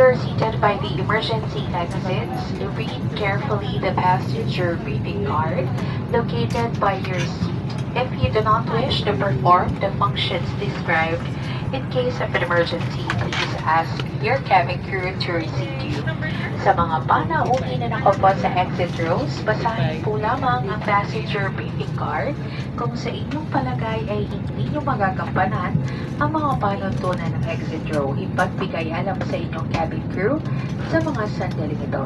you're seated by the emergency exits, read carefully the passenger briefing card located by your seat. If you do not wish to perform the functions described, in case of an emergency, please ask your cabin crew to receive you. Sa mga panauwi na nakaupo sa exit rows, basahin po lamang ang passenger briefing card. Kung sa inyong palagay ay hindi nyo magagampanan ang mga panuntunan ng exit row, ipagbigay alam sa inyong cabin crew sa mga sandaling ito.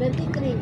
Berarti kering,